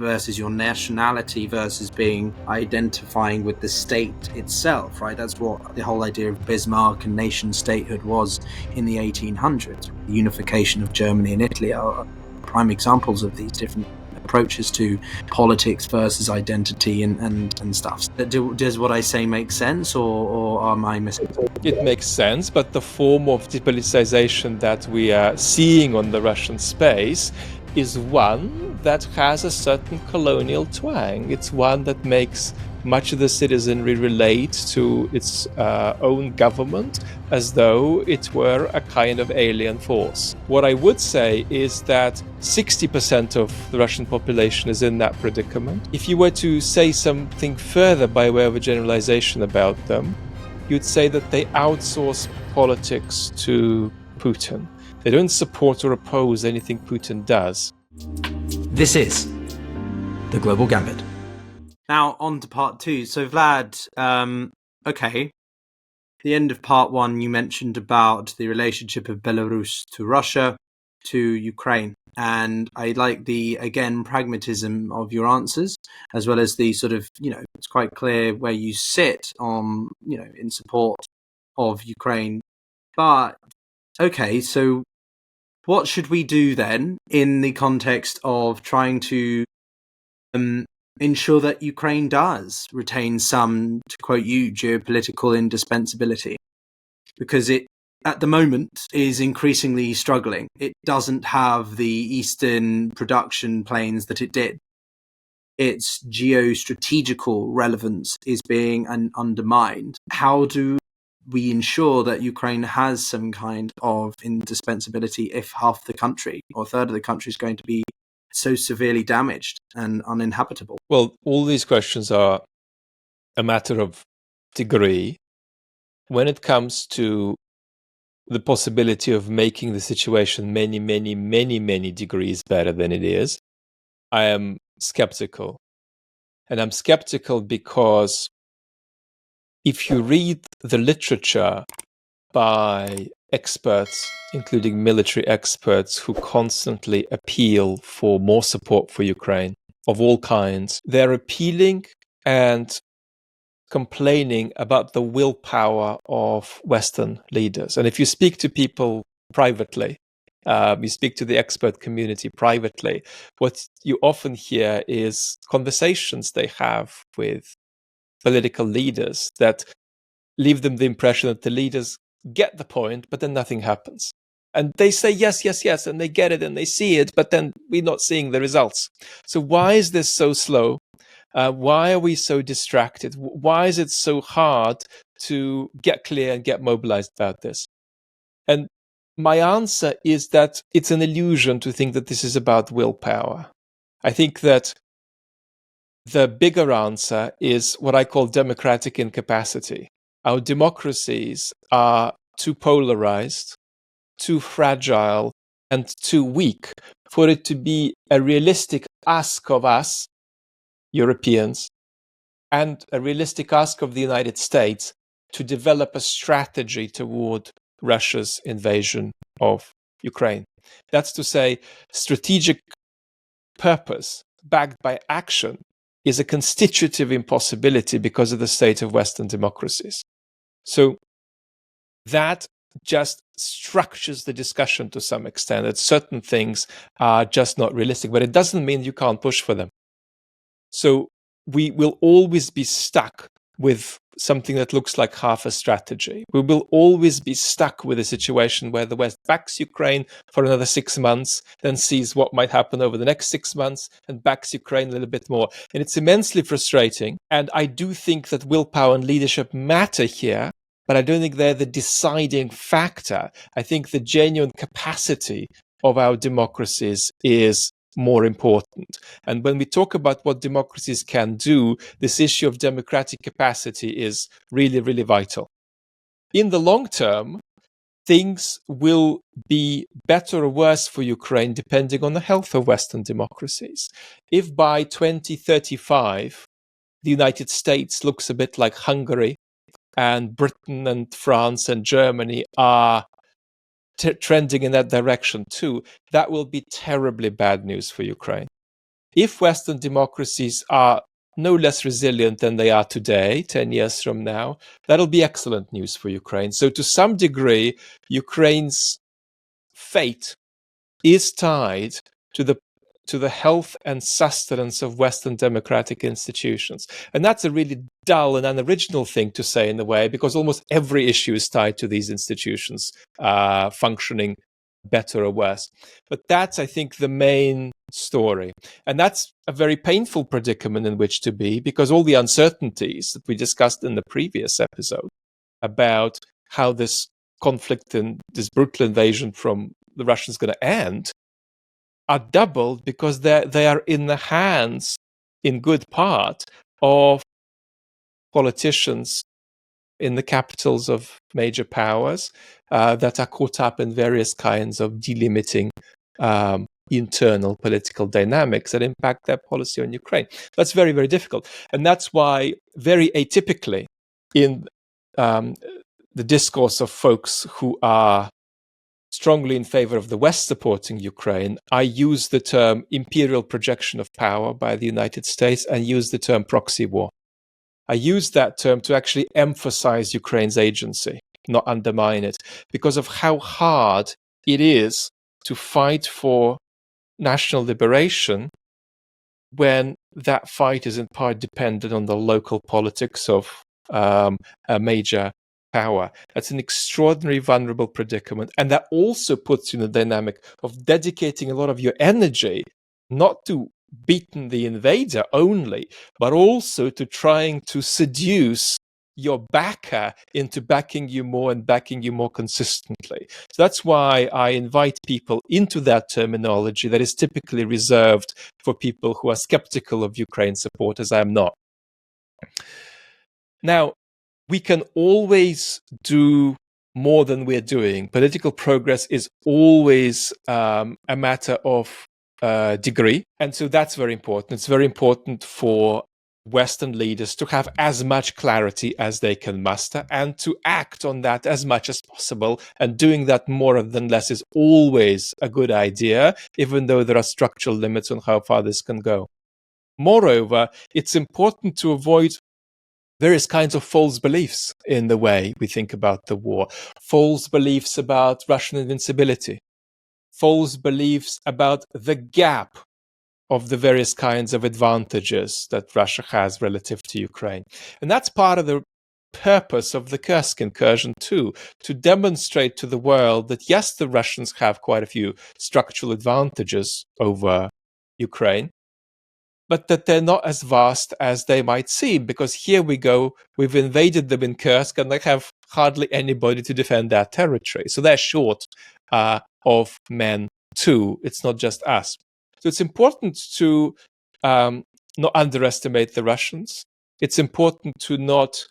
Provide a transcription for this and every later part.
versus your nationality versus being identifying with the state itself, right? That's what the whole idea of Bismarck and nation statehood was in the 1800s. The unification of Germany and Italy are prime examples of these different approaches to politics versus identity and stuff. Does what I say make sense, or am I missing? It makes sense, but the form of depoliticization that we are seeing on the Russian space is one that has a certain colonial twang. It's one that makes much of the citizenry relate to its own government as though it were a kind of alien force. What I would say is that 60% of the Russian population is in that predicament. If you were to say something further by way of a generalization about them, you'd say that they outsource politics to Putin. They don't support or oppose anything Putin does. This is The Global Gambit. Now, on to part two. So, Vlad, okay. The end of part one, you mentioned about the relationship of Belarus to Russia, to Ukraine. And I like the, again, pragmatism of your answers, as well as the sort of, it's quite clear where you sit on, in support of Ukraine. But, okay, so what should we do then in the context of trying to ensure that Ukraine does retain some, to quote you, geopolitical indispensability? Because it, at the moment, is increasingly struggling. It doesn't have the Eastern production planes that it did. Its geostrategical relevance is being undermined. How do we ensure that Ukraine has some kind of indispensability if half the country or a third of the country is going to be so severely damaged and uninhabitable? Well, all these questions are a matter of degree. When it comes to the possibility of making the situation many degrees better than it is, I am skeptical. And I'm skeptical because if you read the literature by experts, including military experts who constantly appeal for more support for Ukraine of all kinds, they're appealing and complaining about the willpower of Western leaders. And if you speak to people privately, you speak to the expert community privately, what you often hear is conversations they have with political leaders that leave them the impression that the leaders get the point, but then nothing happens. And they say yes, and they get it and they see it, but then we're not seeing the results. So why is this so slow? Why are we so distracted? Why is it so hard to get clear and get mobilized about this? And my answer is that it's an illusion to think that this is about willpower. I think that the bigger answer is what I call democratic incapacity. Our democracies are too polarized, too fragile, and too weak for it to be a realistic ask of us, Europeans, and a realistic ask of the United States to develop a strategy toward Russia's invasion of Ukraine. That's to say, strategic purpose backed by action is a constitutive impossibility because of the state of Western democracies. So that just structures the discussion to some extent, that certain things are just not realistic, but it doesn't mean you can't push for them. So we will always be stuck with something that looks like half a strategy. We will always be stuck with a situation where the West backs Ukraine for another 6 months, then sees what might happen over the next 6 months and backs Ukraine a little bit more. And it's immensely frustrating. And I do think that willpower and leadership matter here, but I don't think they're the deciding factor. I think the genuine capacity of our democracies is more important. And when we talk about what democracies can do, this issue of democratic capacity is really vital. In the long term, things will be better or worse for Ukraine depending on the health of Western democracies. If by 2035, the United States looks a bit like Hungary, and Britain and France and Germany are trending in that direction too, that will be terribly bad news for Ukraine. if Western democracies are no less resilient than they are today, 10 years from now, that'll be excellent news for Ukraine. So to some degree, Ukraine's fate is tied to the health and sustenance of Western democratic institutions. And that's a really dull and unoriginal thing to say in a way, because almost every issue is tied to these institutions functioning better or worse. But that's, I think, the main story. And that's a very painful predicament in which to be, because all the uncertainties that we discussed in the previous episode about how this conflict and this brutal invasion from the Russians going to end are doubled, because they are in the hands, in good part, of politicians in the capitals of major powers that are caught up in various kinds of delimiting internal political dynamics that impact their policy on Ukraine. That's very, very difficult. And that's why, very atypically, in the discourse of folks who are strongly in favor of the West supporting Ukraine, I use the term imperial projection of power by the United States and use the term proxy war. I use that term to actually emphasize Ukraine's agency, not undermine it, because of how hard it is to fight for national liberation when that fight is in part dependent on the local politics of a major power. That's an extraordinary vulnerable predicament. And that also puts you in the dynamic of dedicating a lot of your energy not to beating the invader only, but also to trying to seduce your backer into backing you more and backing you more consistently. So that's why I invite people into that terminology that is typically reserved for people who are skeptical of Ukraine support, as I am not. Now, we can always do more than we're doing. Political progress is always a matter of degree. And so that's very important. It's very important for Western leaders to have as much clarity as they can muster and to act on that as much as possible. And doing that more than less is always a good idea, even though there are structural limits on how far this can go. Moreover, it's important to avoid various kinds of false beliefs in the way we think about the war. False beliefs about Russian invincibility. False beliefs about the gap of the various kinds of advantages that Russia has relative to Ukraine. And that's part of the purpose of the Kursk incursion too, to demonstrate to the world that yes, the Russians have quite a few structural advantages over Ukraine, but that they're not as vast as they might seem, because here we go, we've invaded them in Kursk and they have hardly anybody to defend their territory. So they're short of men too. It's not just us. So it's important to not underestimate the Russians. It's important to not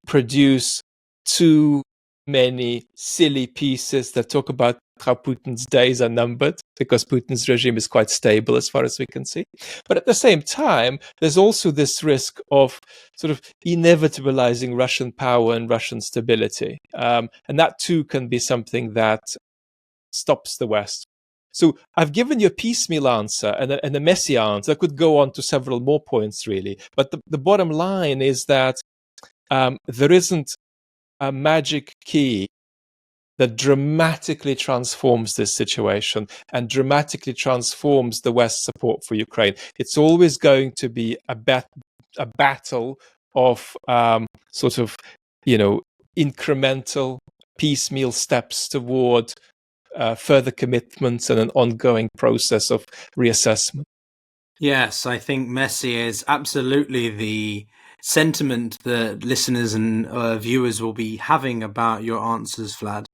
produce too many silly pieces that talk about how Putin's days are numbered, because Putin's regime is quite stable as far as we can see. But at the same time, there's also this risk of sort of inevitabilizing Russian power and Russian stability. And that too can be something that stops the West. So I've given you a piecemeal answer and a messy answer. I could go on to several more points, really. But the bottom line is that there isn't a magic key that dramatically transforms this situation and dramatically transforms the West's support for Ukraine. It's always going to be a battle of sort of, incremental, piecemeal steps toward further commitments and an ongoing process of reassessment. Yes, I think messy is absolutely the sentiment that listeners and viewers will be having about your answers, Vlad.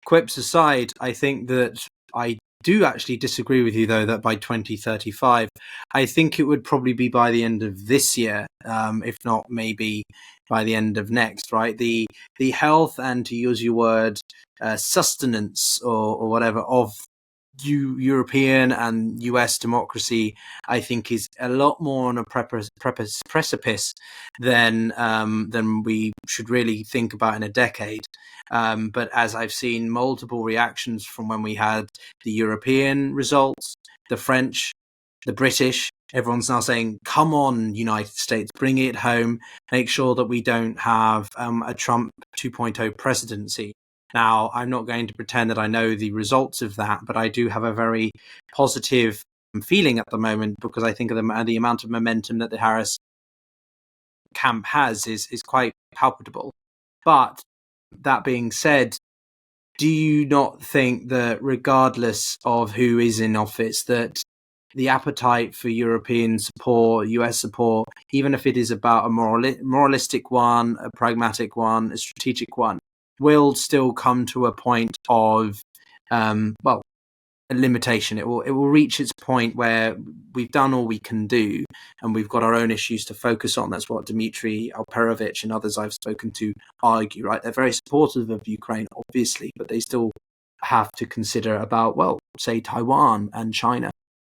Quips aside, I think that I do actually disagree with you, though, that by 2035, I think it would probably be by the end of this year, if not maybe by the end of next, right? The health and, to use your word, sustenance or whatever of European and US democracy, I think, is a lot more on a precipice than we should really think about in a decade. But as I've seen multiple reactions from when we had the European results, the French the British. Everyone's now saying, come on, United States, bring it home, make sure that we don't have a Trump 2.0 presidency. Now, I'm not going to pretend that I know the results of that, but I do have a very positive feeling at the moment, because I think of the amount of momentum that the Harris camp has is quite palpable. But that being said, do you not think that regardless of who is in office, that the appetite for European support, US support, even if it is about a moralistic one, a pragmatic one, a strategic one, will still come to a point of, a limitation? It will reach its point where we've done all we can do, and we've got our own issues to focus on. That's what Dmitry Alperovich and others I've spoken to argue, right? They're very supportive of Ukraine, obviously, but they still have to consider about, say Taiwan and China,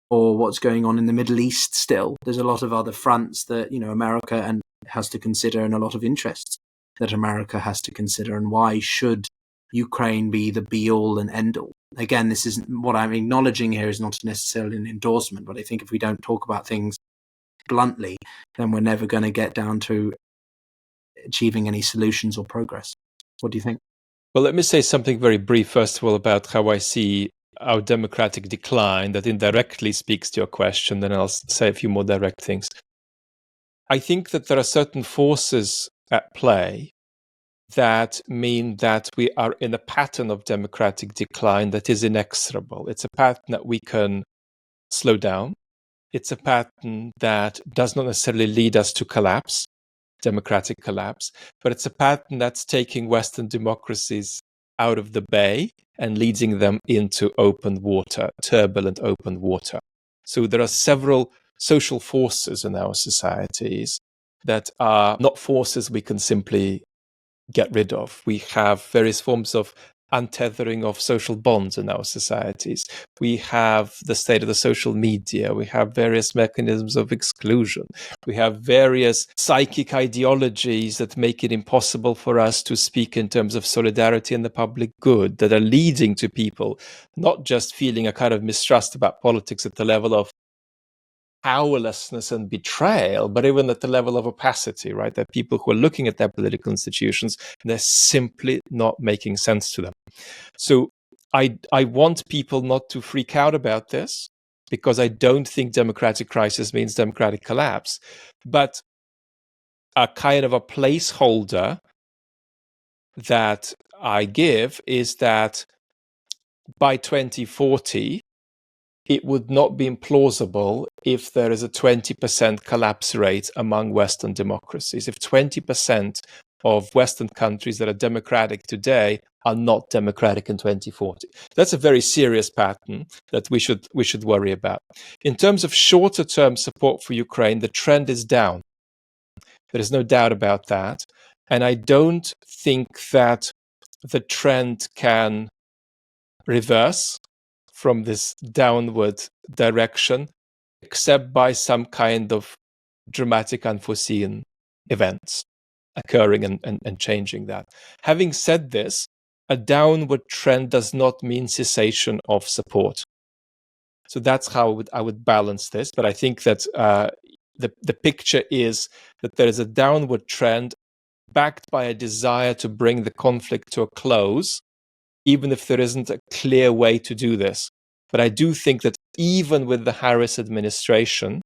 or what's going on in the Middle East still. There's a lot of other fronts that, America has to consider, and a lot of interests that America has to consider. And why should Ukraine be the be-all and end-all? Again, this isn't what I'm acknowledging here, is not necessarily an endorsement, but I think if we don't talk about things bluntly, then we're never going to get down to achieving any solutions or progress. What do you think? Well, let me say something very brief, first of all, about how I see our democratic decline that indirectly speaks to your question, then I'll say a few more direct things. I think that there are certain forces at play that mean that we are in a pattern of democratic decline that is inexorable. It's a pattern that we can slow down. It's a pattern that does not necessarily lead us to collapse, democratic collapse, but it's a pattern that's taking Western democracies out of the bay and leading them into open water, turbulent open water. So there are several social forces in our societies that are not forces we can simply get rid of. We have various forms of untethering of social bonds in our societies. We have the state of the social media. We have various mechanisms of exclusion. We have various psychic ideologies that make it impossible for us to speak in terms of solidarity and the public good, that are leading to people not just feeling a kind of mistrust about politics at the level of powerlessness and betrayal, but even at the level of opacity, right? There are people who are looking at their political institutions and they're simply not making sense to them. So I want people not to freak out about this, because I don't think democratic crisis means democratic collapse, but a kind of a placeholder that I give is that by 2040, it would not be implausible if there is a 20% collapse rate among Western democracies. If 20% of Western countries that are democratic today are not democratic in 2040. That's a very serious pattern that we should worry about. In terms of shorter term support for Ukraine, the trend is down. There is no doubt about that. And I don't think that the trend can reverse from this downward direction, except by some kind of dramatic unforeseen events occurring and changing that. Having said this, a downward trend does not mean cessation of support. So that's how I would balance this. But I think that the picture is that there is a downward trend backed by a desire to bring the conflict to a close, even if there isn't a clear way to do this. But I do think that even with the Harris administration,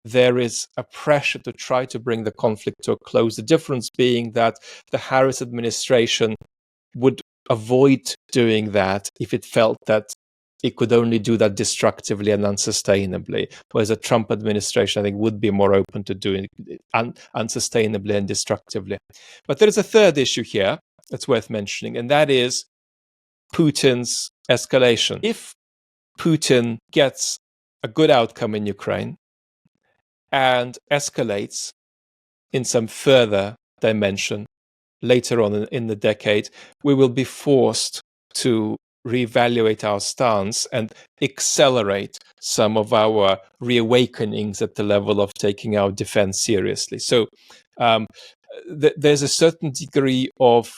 there is a pressure to try to bring the conflict to a close. The difference being that the Harris administration would avoid doing that if it felt that it could only do that destructively and unsustainably, whereas a Trump administration, I think, would be more open to doing it unsustainably and destructively. But there is a third issue here that's worth mentioning, and that is Putin's escalation. If Putin gets a good outcome in Ukraine and escalates in some further dimension later on in the decade, we will be forced to reevaluate our stance and accelerate some of our reawakenings at the level of taking our defense seriously. So there's a certain degree of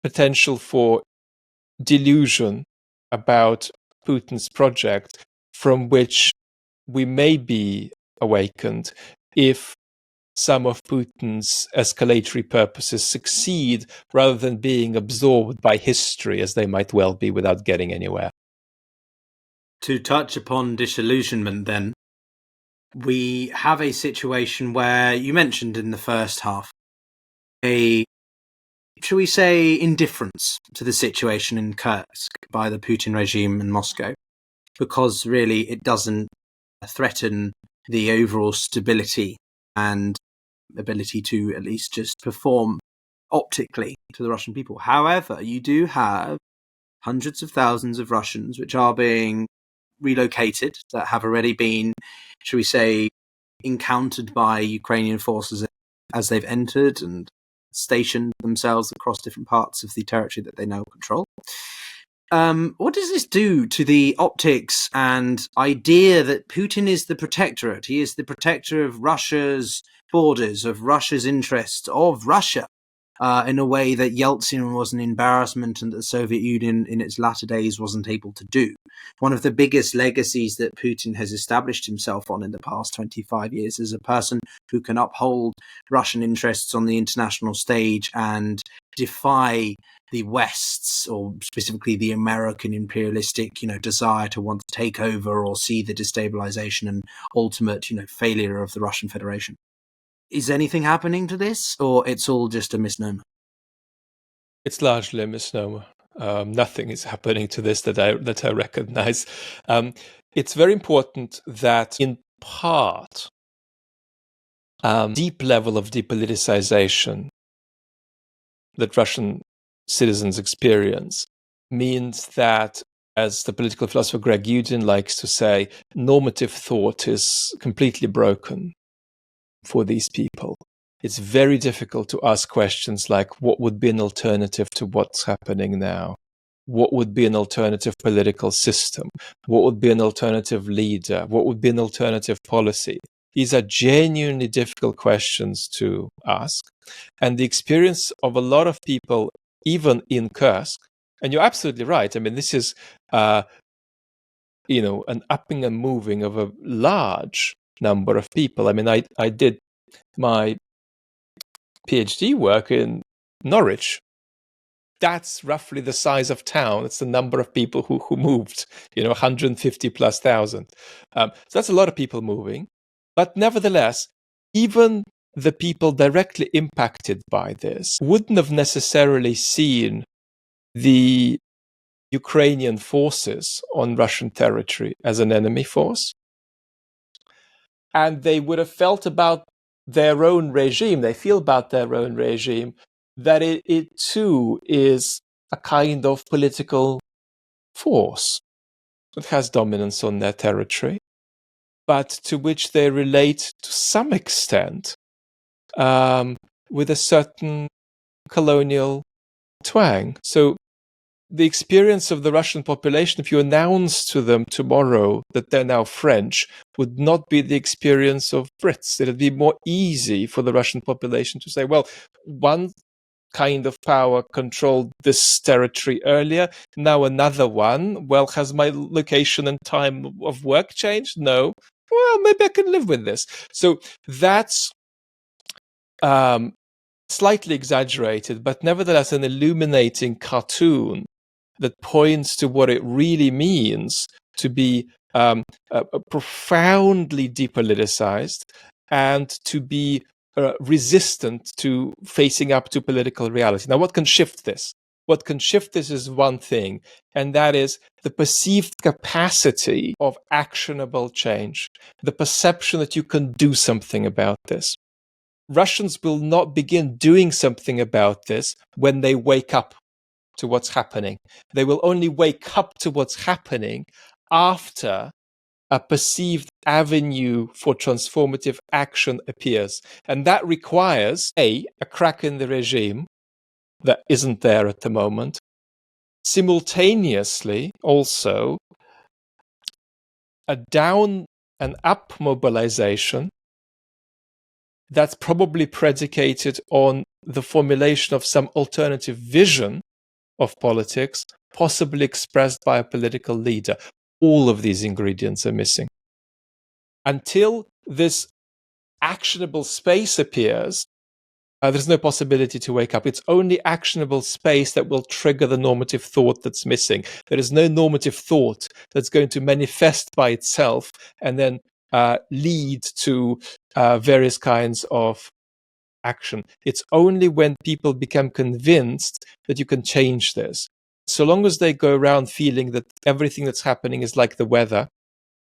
potential for delusion about Putin's project from which we may be awakened if some of Putin's escalatory purposes succeed rather than being absorbed by history, as they might well be, without getting anywhere. To touch upon disillusionment, then, we have a situation where you mentioned in the first half a, shall we say, indifference to the situation in Kursk by the Putin regime in Moscow, because really it doesn't threaten the overall stability and ability to at least just perform optically to the Russian people. However, you do have hundreds of thousands of Russians which are being relocated, that have already been, shall we say, encountered by Ukrainian forces as they've entered and stationed themselves across different parts of the territory that they now control. What does this do to the optics and idea that Putin is the protectorate? He is the protector of Russia's borders, of Russia's interests, of Russia, in a way that Yeltsin was an embarrassment and that the Soviet Union in its latter days wasn't able to do. One of the biggest legacies that Putin has established himself on in the past 25 years is a person who can uphold Russian interests on the international stage and defy the West's, or specifically the American imperialistic, desire to want to take over or see the destabilization and ultimate, failure of the Russian Federation. Is anything happening to this, or it's all just a misnomer? It's largely a misnomer. Nothing is happening to this that I recognize. It's very important that, in part, deep level of depoliticization that Russian citizens experience means that, as the political philosopher Greg Udin likes to say, normative thought is completely broken for these people. It's very difficult to ask questions like, what would be an alternative to what's happening now? What would be an alternative political system? What would be an alternative leader? What would be an alternative policy? These are genuinely difficult questions to ask. And the experience of a lot of people, even in Kursk, and you're absolutely right. I mean, this is, an upping and moving of a large number of people. I mean, I did my PhD work in Norwich. That's roughly the size of town. It's the number of people who moved, 150 plus thousand. So that's a lot of people moving. But nevertheless, even the people directly impacted by this wouldn't have necessarily seen the Ukrainian forces on Russian territory as an enemy force. And they would have felt about their own regime, they feel about their own regime, that it too is a kind of political force that has dominance on their territory, but to which they relate to some extent with a certain colonial twang. So the experience of the Russian population, if you announce to them tomorrow that they're now French, would not be the experience of Brits. It would be more easy for the Russian population to say, well, one kind of power controlled this territory earlier, now another one. Well, has my location and time of work changed? No. Well, maybe I can live with this. So that's slightly exaggerated, but nevertheless an illuminating cartoon that points to what it really means to be profoundly depoliticized and to be resistant to facing up to political reality. Now, what can shift this? What can shift this is one thing, and that is the perceived capacity of actionable change, the perception that you can do something about this. Russians will not begin doing something about this when they wake up to what's happening. They will only wake up to what's happening after a perceived avenue for transformative action appears. And that requires, A, a crack in the regime that isn't there at the moment. Simultaneously, also, a down and up mobilization that's probably predicated on the formulation of some alternative vision of politics, possibly expressed by a political leader. all of these ingredients are missing. Until this actionable space appears, there's no possibility to wake up. It's only actionable space that will trigger the normative thought that's missing. There is no normative thought that's going to manifest by itself and then lead to various kinds of action. It's only when people become convinced that you can change this. So long as they go around feeling that everything that's happening is like the weather,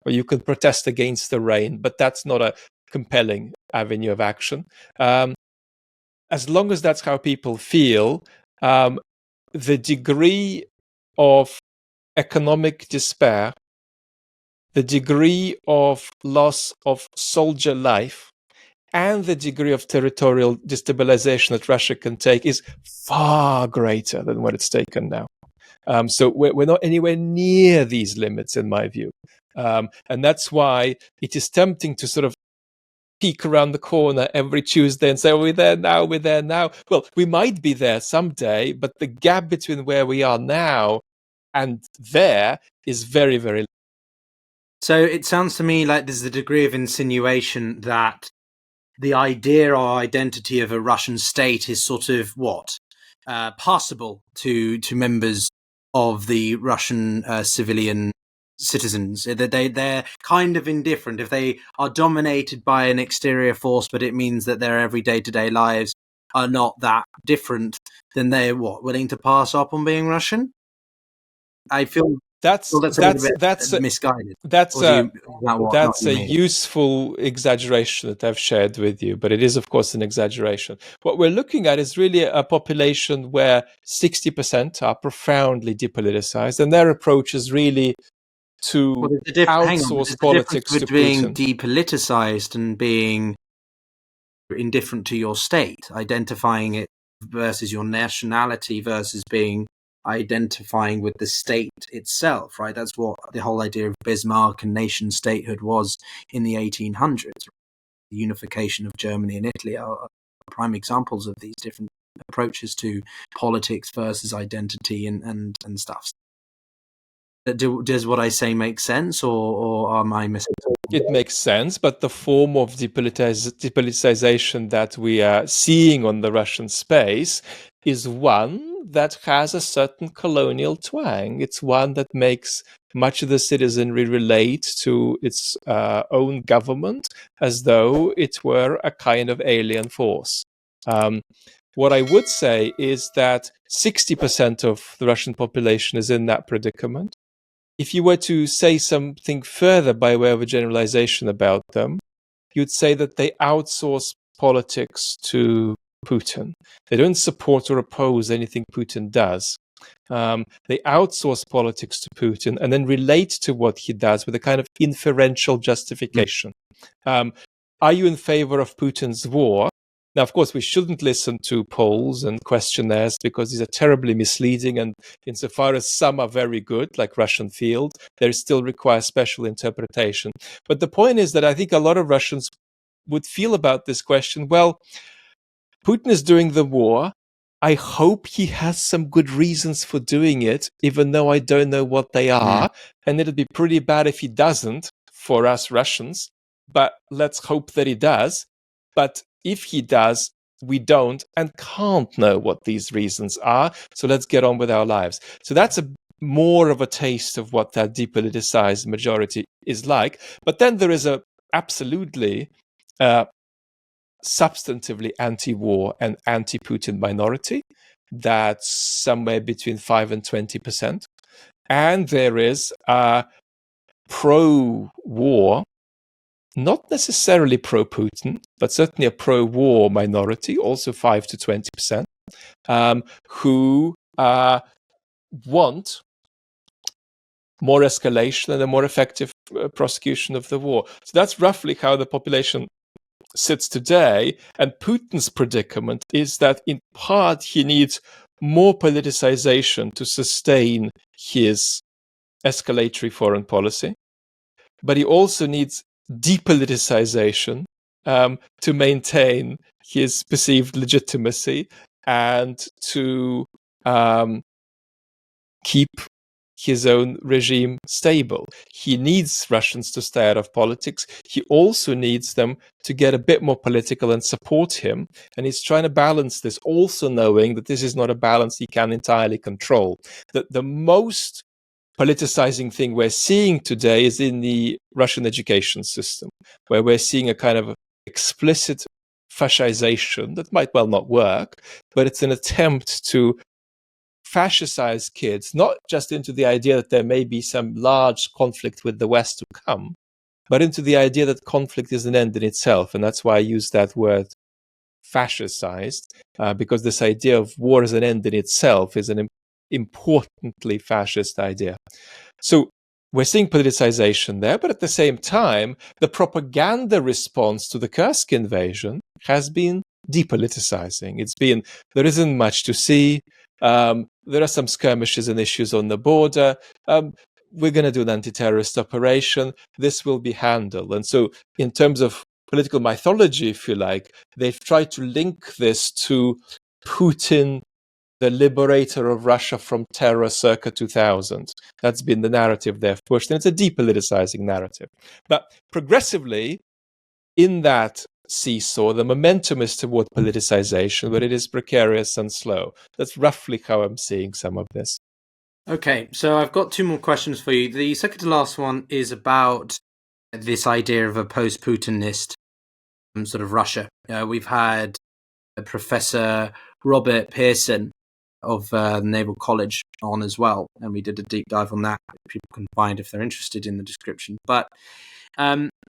or you can protest against the rain, but that's not a compelling avenue of action. As long as that's how people feel, the degree of economic despair, the degree of loss of soldier life, and the degree of territorial destabilization that Russia can take is far greater than what it's taken now. So we're not anywhere near these limits, in my view. And that's why it is tempting to sort of peek around the corner every Tuesday and say, we're there now, we're there now. Well, we might be there someday, but the gap between where we are now and there is very, very. So it sounds to me like there's a degree of insinuation that the idea or identity of a Russian state is sort of passable to members of the Russian civilian citizens. They're kind of indifferent. If they are dominated by an exterior force, but it means that their every day-to-day lives are not that different, then they're willing to pass up on being Russian? I feel that's misguided. That's a useful exaggeration that I've shared with you, but it is, of course, an exaggeration. What we're looking at is really a population where 60% are profoundly depoliticized, and their approach is really to outsource politics to being depoliticized and being indifferent to your state, identifying it versus your nationality versus being identifying with the state itself, right? That's what the whole idea of Bismarck and nation statehood was in the 1800s. The unification of Germany and Italy are prime examples of these different approaches to politics versus identity and stuff. Does what I say make sense, or am I missing something? It makes sense, but the form of depoliticization that we are seeing on the Russian space is one that has a certain colonial twang. It's one that makes much of the citizenry relate to its own government as though it were a kind of alien force. What I would say is that 60% of the Russian population is in that predicament. If you were to say something further by way of a generalization about them, you'd say that they outsource politics to Putin. They don't support or oppose anything Putin does. They outsource politics to Putin and then relate to what he does with a kind of inferential justification. Are you in favor of Putin's war? Now, of course, we shouldn't listen to polls and questionnaires because these are terribly misleading. And insofar as some are very good, like Russian Field, they still require special interpretation. But the point is that I think a lot of Russians would feel about this question, well, Putin is doing the war. I hope he has some good reasons for doing it, even though I don't know what they are. And it'll be pretty bad if he doesn't for us Russians. But let's hope that he does. But if he does, we don't and can't know what these reasons are. So let's get on with our lives. So that's more of a taste of what that depoliticized majority is like. But then there is a absolutely substantively anti-war and anti-Putin minority that's somewhere between 5 and 20%. And there is a pro-war, not necessarily pro-Putin, but certainly a pro-war minority, also 5 to 20%, who want more escalation and a more effective prosecution of the war. So that's roughly how the population sits today. And Putin's predicament is that in part he needs more politicization to sustain his escalatory foreign policy, but he also needs depoliticization to maintain his perceived legitimacy and to keep his own regime stable. He needs Russians to stay out of politics. He also needs them to get a bit more political and support him. And he's trying to balance this, also knowing that this is not a balance he can entirely control. That the most politicizing thing we're seeing today is in the Russian education system, where we're seeing a kind of explicit fascization that might well not work, but it's an attempt to fascicize kids, not just into the idea that there may be some large conflict with the West to come, but into the idea that conflict is an end in itself. And that's why I use that word fascicized, because this idea of war as an end in itself is an importantly fascist idea. So we're seeing politicization there, but at the same time, the propaganda response to the Kursk invasion has been depoliticizing. It's been, there isn't much to see. There are some skirmishes and issues on the border. We're going to do an anti-terrorist operation. This will be handled. And so in terms of political mythology, if you like, they've tried to link this to Putin, the liberator of Russia from terror circa 2000. That's been the narrative they've pushed, and it's a depoliticizing narrative. But progressively, in that seesaw, the momentum is toward politicization, but it is precarious and slow. That's roughly how I'm seeing some of this. Okay, so I've got two more questions for you. The second to last one is about this idea of a post-Putinist sort of Russia. We've had Professor Robert Pearson of Naval College on as well, and we did a deep dive on that. People can find if they're interested in the description. But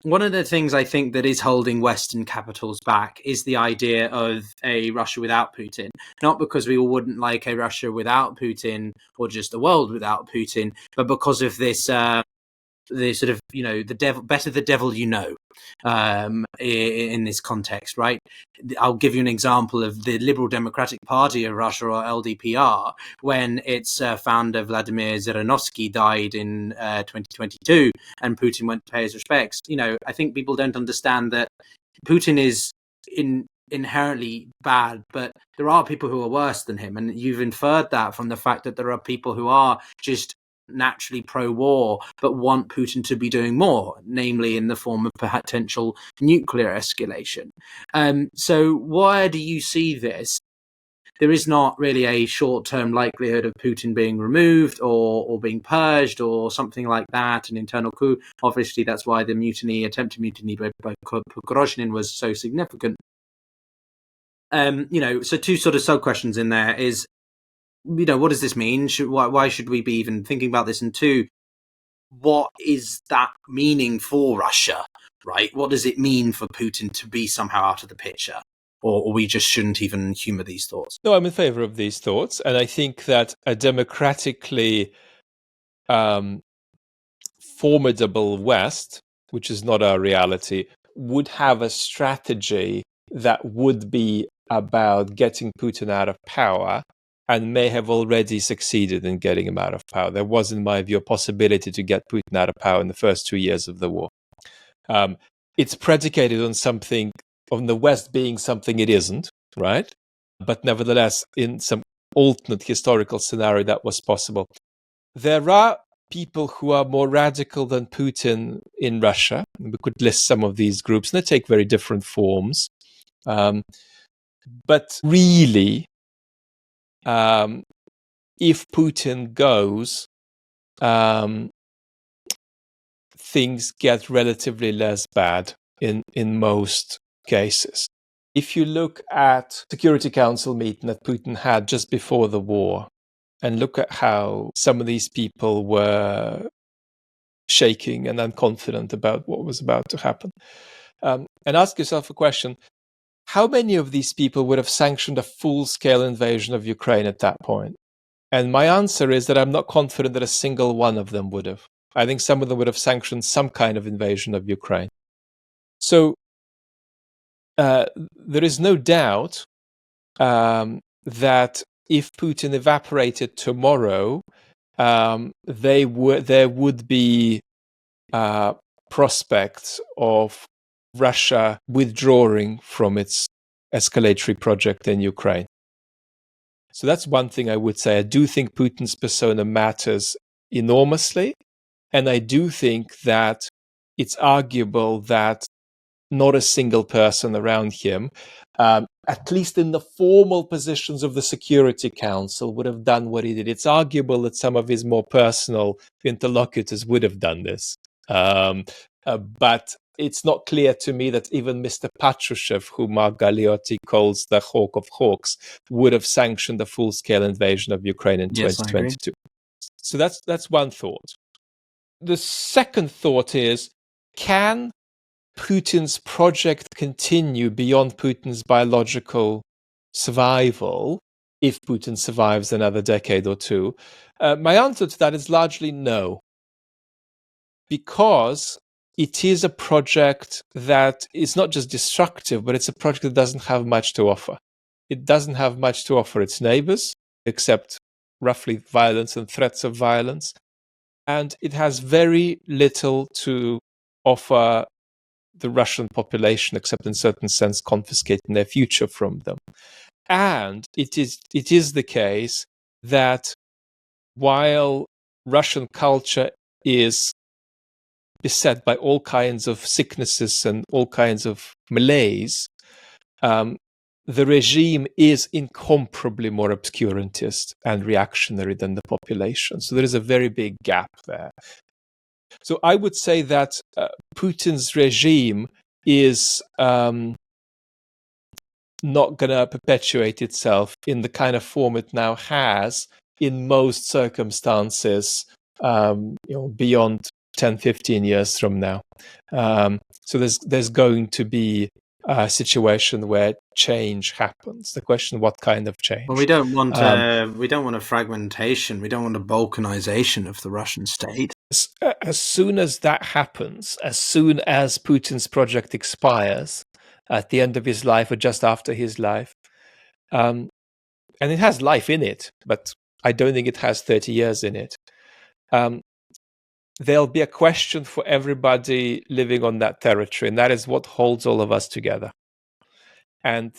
one of the things I think that is holding Western capitals back is the idea of a Russia without Putin. Not because we all wouldn't like a Russia without Putin or just a world without Putin, but because of this the sort of, the devil, better the devil you know, in this context, right? I'll give you an example of the Liberal Democratic Party of Russia, or LDPR, when its founder Vladimir Zhirinovsky died in 2022 and Putin went to pay his respects. I think people don't understand that Putin is inherently bad, but there are people who are worse than him, and you've inferred that from the fact that there are people who are just naturally pro-war but want Putin to be doing more, namely in the form of potential nuclear escalation. So why do you see this? There is not really a short-term likelihood of Putin being removed or being purged or something like that, an internal coup. Obviously, that's why the attempted mutiny by Prigozhin was so significant. So two sort of sub-questions in there is, what does this mean? Why should we be even thinking about this? And two, what is that meaning for Russia, right? What does it mean for Putin to be somehow out of the picture? Or we just shouldn't even humor these thoughts? No, I'm in favor of these thoughts. And I think that a democratically formidable West, which is not our reality, would have a strategy that would be about getting Putin out of power, and may have already succeeded in getting him out of power. There was, in my view, a possibility to get Putin out of power in the first 2 years of the war. It's predicated on something, on the West being something it isn't, right? But nevertheless, in some alternate historical scenario, that was possible. There are people who are more radical than Putin in Russia. We could list some of these groups, and they take very different forms. But really, if Putin goes, things get relatively less bad in most cases. If you look at Security Council meeting that Putin had just before the war, and look at how some of these people were shaking and unconfident about what was about to happen, and ask yourself a question: how many of these people would have sanctioned a full-scale invasion of Ukraine at that point? And my answer is that I'm not confident that a single one of them would have. I think some of them would have sanctioned some kind of invasion of Ukraine. So there is no doubt that if Putin evaporated tomorrow, there would be prospects of Russia withdrawing from its escalatory project in Ukraine. So that's one thing I would say. I do think Putin's persona matters enormously. And I do think that it's arguable that not a single person around him, at least in the formal positions of the Security Council, would have done what he did. It's arguable that some of his more personal interlocutors would have done this. But it's not clear to me that even Mr. Patrushev, who Mark Galeotti calls the hawk of hawks, would have sanctioned a full-scale invasion of Ukraine in 2022. So that's one thought. The second thought is, can Putin's project continue beyond Putin's biological survival if Putin survives another decade or two? My answer to that is largely no, because it is a project that is not just destructive, but it's a project that doesn't have much to offer. It doesn't have much to offer its neighbors, except roughly violence and threats of violence. And it has very little to offer the Russian population, except in certain sense confiscating their future from them. And it is the case that while Russian culture is beset by all kinds of sicknesses and all kinds of malaise, the regime is incomparably more obscurantist and reactionary than the population. So there is a very big gap there. So I would say that Putin's regime is not going to perpetuate itself in the kind of form it now has in most circumstances, beyond 10, 15 years from now. So there's going to be a situation where change happens. The question, what kind of change? Well, we don't want a fragmentation. We don't want a balkanization of the Russian state. As soon as that happens, as soon as Putin's project expires at the end of his life or just after his life, and it has life in it, but I don't think it has 30 years in it, there'll be a question for everybody living on that territory, and that is what holds all of us together. And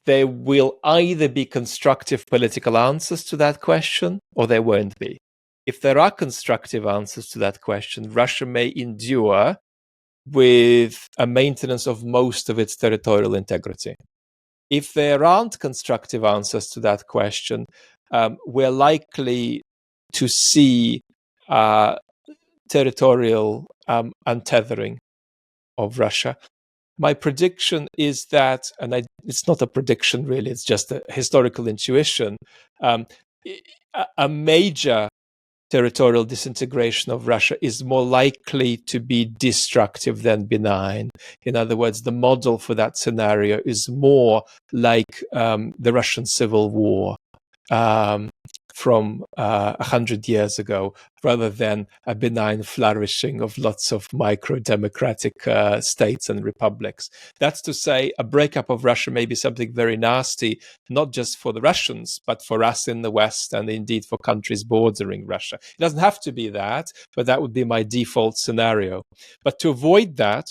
there will either be constructive political answers to that question, or there won't be. If there are constructive answers to that question, Russia may endure with a maintenance of most of its territorial integrity. If there aren't constructive answers to that question, we're likely to see territorial untethering of Russia. My prediction is that, and it's not a prediction really, it's just a historical intuition, a major territorial disintegration of Russia is more likely to be destructive than benign. In other words, the model for that scenario is more like the Russian Civil War from 100 years ago, rather than a benign flourishing of lots of micro-democratic states and republics. That's to say, a breakup of Russia may be something very nasty, not just for the Russians, but for us in the West and indeed for countries bordering Russia. It doesn't have to be that, but that would be my default scenario. But to avoid that,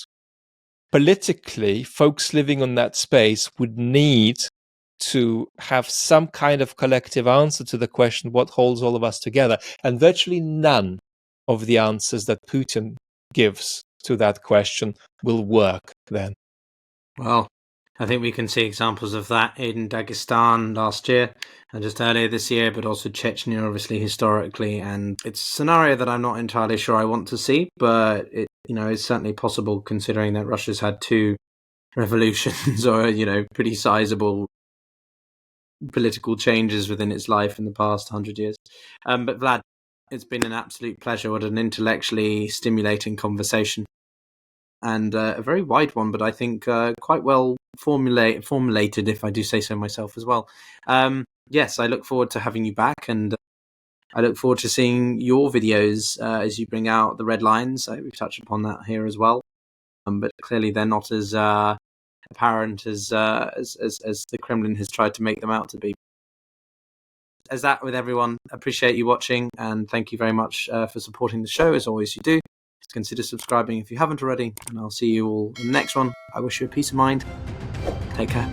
politically, folks living on that space would need to have some kind of collective answer to the question, what holds all of us together? And virtually none of the answers that Putin gives to that question will work then. Well, I think we can see examples of that in Dagestan last year and just earlier this year, but also Chechnya, obviously, historically. And it's a scenario that I'm not entirely sure I want to see, but it, it's certainly possible considering that Russia's had 2 revolutions or, pretty sizable political changes within its life in the past 100 years. But Vlad, it's been an absolute pleasure. What an intellectually stimulating conversation. And a very wide one, but I think quite well formulated, if I do say so myself as well. Yes, I look forward to having you back, and I look forward to seeing your videos as you bring out the red lines. We've touched upon that here as well. But clearly they're not as apparent as the Kremlin has tried to make them out to be. As that with everyone, appreciate you watching, and thank you very much for supporting the show, as always you do. Just consider subscribing if you haven't already, and I'll see you all in the next one. I wish you a peace of mind. Take care.